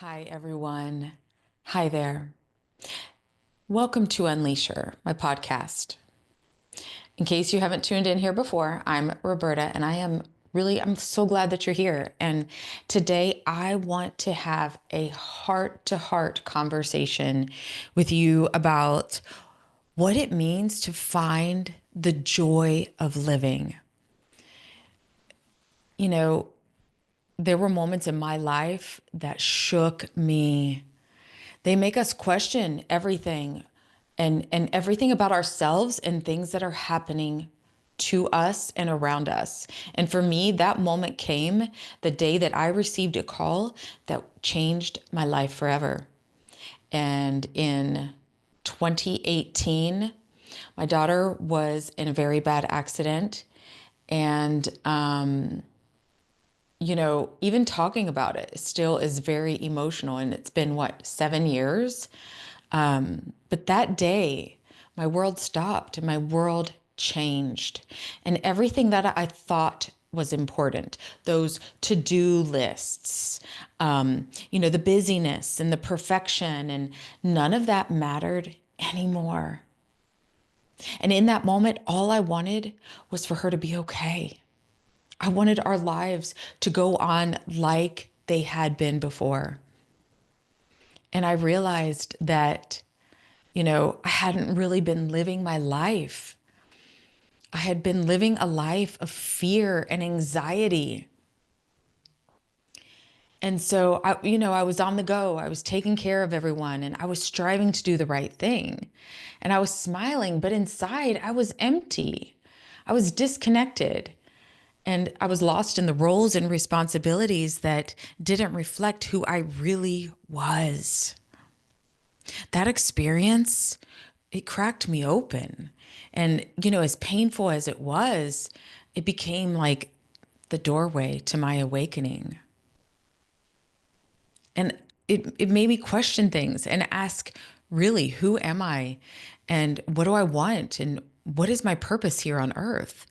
Hi, everyone. Hi there. Welcome to Unleasher, my podcast. In case you haven't tuned in here before, I'm Roberta, and I'm so glad that you're here. And today I want to have a heart to heart conversation with you about what it means to find the joy of living. You know, there were moments in my life that shook me. They make us question everything and everything about ourselves and things that are happening to us and around us. And for me, that moment came the day that I received a call that changed my life forever. And in 2018, my daughter was in a very bad accident. And even talking about it still is very emotional. And it's been what, 7 years? But that day, my world stopped and my world changed. And everything that I thought was important, those to-do lists, the busyness and the perfection, and none of that mattered anymore. And in that moment, all I wanted was for her to be okay. I wanted our lives to go on like they had been before. And I realized that, I hadn't really been living my life. I had been living a life of fear and anxiety. And so I was on the go. I was taking care of everyone and I was striving to do the right thing. And I was smiling, but inside I was empty. I was disconnected. And I was lost in the roles and responsibilities that didn't reflect who I really was. That experience, it cracked me open. And, as painful as it was, it became like the doorway to my awakening. And it made me question things and ask, really, who am I? And what do I want? And what is my purpose here on earth?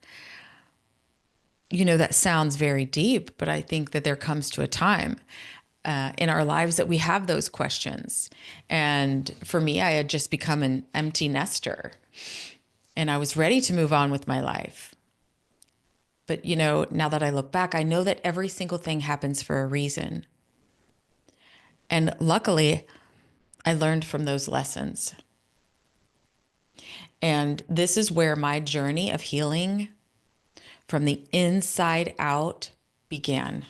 That sounds very deep, but I think that there comes to a time in our lives that we have those questions. And for me, I had just become an empty nester and I was ready to move on with my life. But, now that I look back, I know that every single thing happens for a reason. And luckily, I learned from those lessons. And this is where my journey of healing from the inside out began.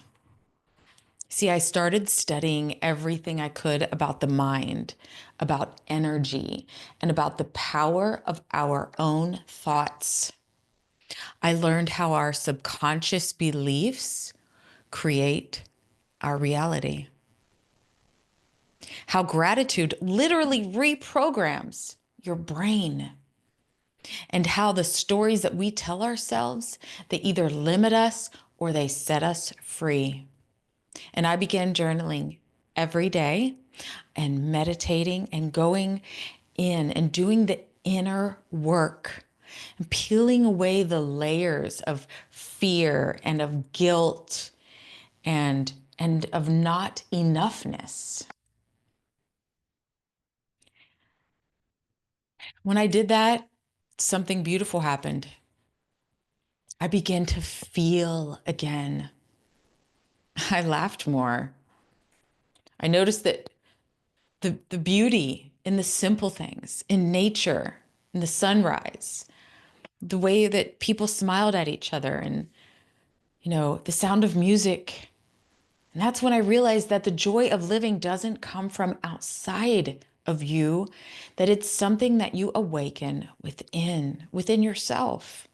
See, I started studying everything I could about the mind, about energy, and about the power of our own thoughts. I learned how our subconscious beliefs create our reality, how gratitude literally reprograms your brain, and how the stories that we tell ourselves, they either limit us or they set us free. And I began journaling every day and meditating and going in and doing the inner work and peeling away the layers of fear and of guilt and of not enoughness. When I did that, something beautiful happened. I began to feel again. I laughed more. I noticed that the beauty in the simple things, in nature, in the sunrise, the way that people smiled at each other, and, the sound of music. And that's when I realized that the joy of living doesn't come from outside of you, that it's something that you awaken within yourself.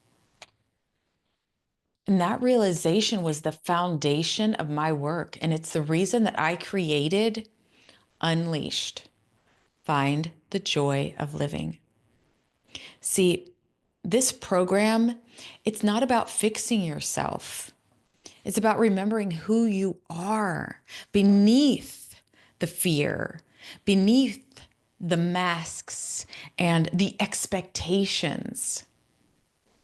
And that realization was the foundation of my work. And it's the reason that I created Unleashed. Find the joy of living. See, this program, it's not about fixing yourself. It's about remembering who you are beneath the fear, beneath the masks and the expectations.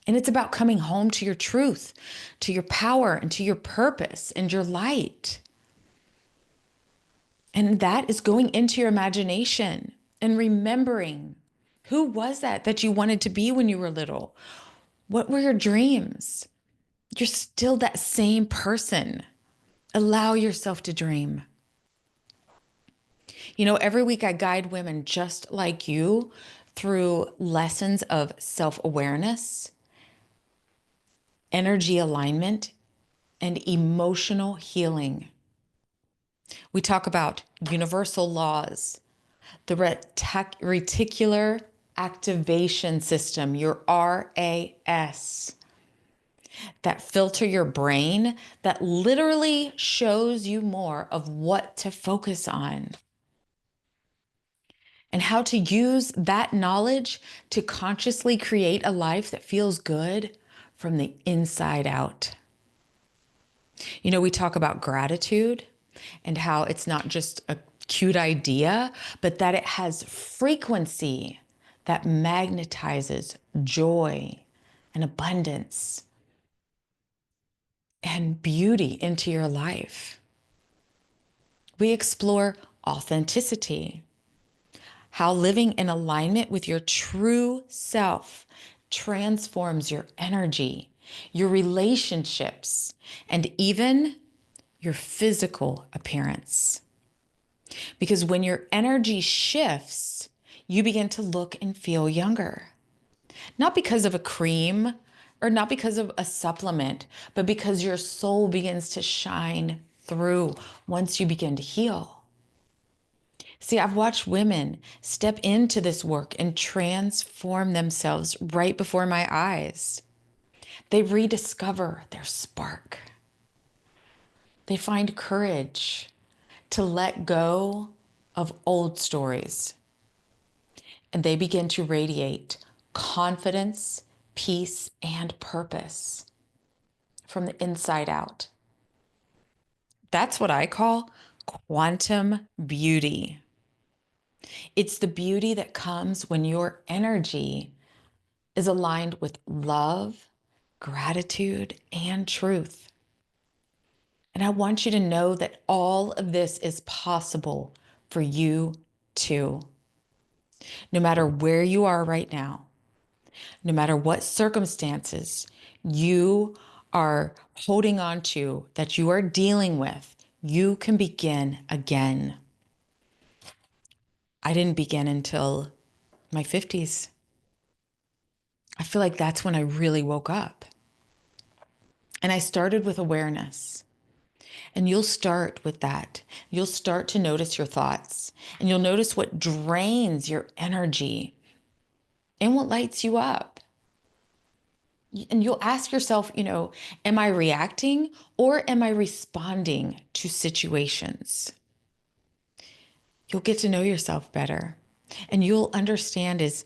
And it's about coming home to your truth, to your power, and to your purpose and your light. And that is going into your imagination and remembering, who was that you wanted to be when you were little? What were your dreams? You're still that same person. Allow yourself to dream. Every week I guide women just like you through lessons of self awareness, energy alignment, and emotional healing. We talk about universal laws, the reticular activation system, your RAS, that filter your brain, that literally shows you more of what to focus on, and how to use that knowledge to consciously create a life that feels good from the inside out. We talk about gratitude and how it's not just a cute idea, but that it has frequency that magnetizes joy and abundance and beauty into your life. We explore authenticity, how living in alignment with your true self transforms your energy, your relationships, and even your physical appearance. Because when your energy shifts, you begin to look and feel younger. Not because of a cream or not because of a supplement, but because your soul begins to shine through once you begin to heal. See, I've watched women step into this work and transform themselves right before my eyes. They rediscover their spark. They find courage to let go of old stories, and they begin to radiate confidence, peace, and purpose from the inside out. That's what I call quantum beauty. It's the beauty that comes when your energy is aligned with love, gratitude, and truth. And I want you to know that all of this is possible for you too. No matter where you are right now, no matter what circumstances you are holding on to, that you are dealing with, you can begin again. I didn't begin until my 50s. I feel like that's when I really woke up. And I started with awareness. And you'll start with that. You'll start to notice your thoughts, and you'll notice what drains your energy and what lights you up. And you'll ask yourself, am I reacting or am I responding to situations? You'll get to know yourself better. And you'll understand is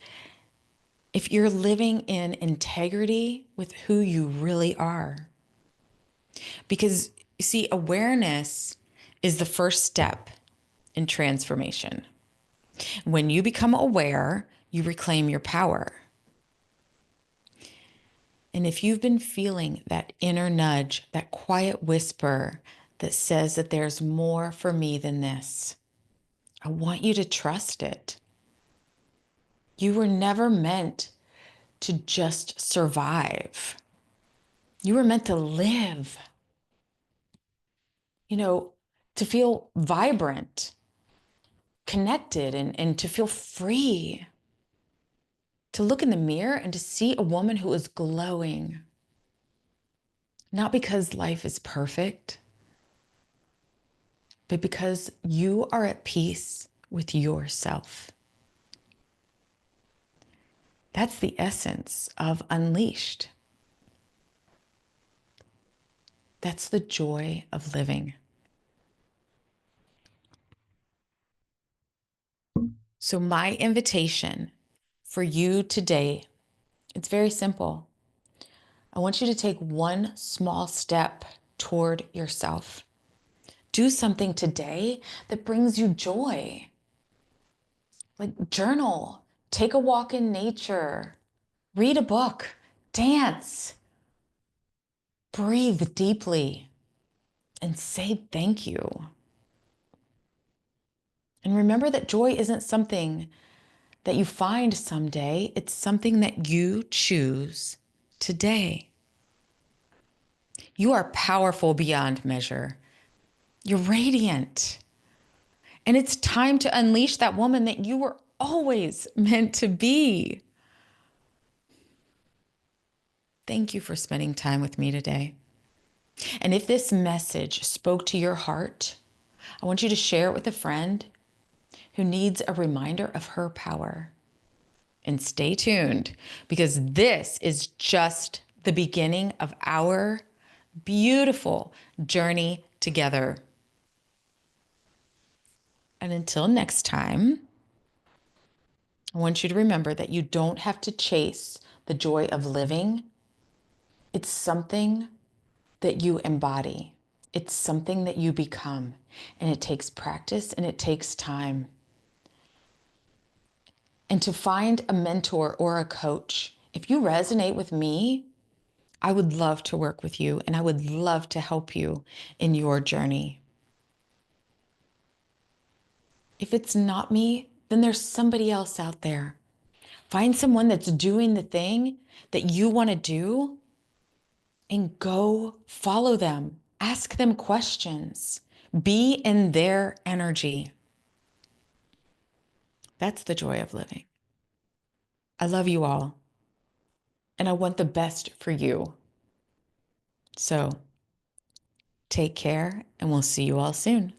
if you're living in integrity with who you really are. Because you see, awareness is the first step in transformation. When you become aware, you reclaim your power. And if you've been feeling that inner nudge, that quiet whisper that says that there's more for me than this, I want you to trust it. You were never meant to just survive. You were meant to live, to feel vibrant, connected, and to feel free. To look in the mirror and to see a woman who is glowing. Not because life is perfect, but because you are at peace with yourself. That's the essence of Unleashed. That's the joy of living. So my invitation for you today, it's very simple. I want you to take one small step toward yourself. Do something today that brings you joy. Like journal, take a walk in nature, read a book, dance, breathe deeply, and say thank you. And remember that joy isn't something that you find someday, it's something that you choose today. You are powerful beyond measure. You're radiant. And it's time to unleash that woman that you were always meant to be. Thank you for spending time with me today. And if this message spoke to your heart, I want you to share it with a friend who needs a reminder of her power. And stay tuned because this is just the beginning of our beautiful journey together. And until next time, I want you to remember that you don't have to chase the joy of living. It's something that you embody. It's something that you become. And it takes practice and it takes time. And to find a mentor or a coach, if you resonate with me, I would love to work with you and I would love to help you in your journey. If it's not me, then there's somebody else out there. Find someone that's doing the thing that you want to do and go follow them. Ask them questions. Be in their energy. That's the joy of living. I love you all and I want the best for you. So take care and we'll see you all soon.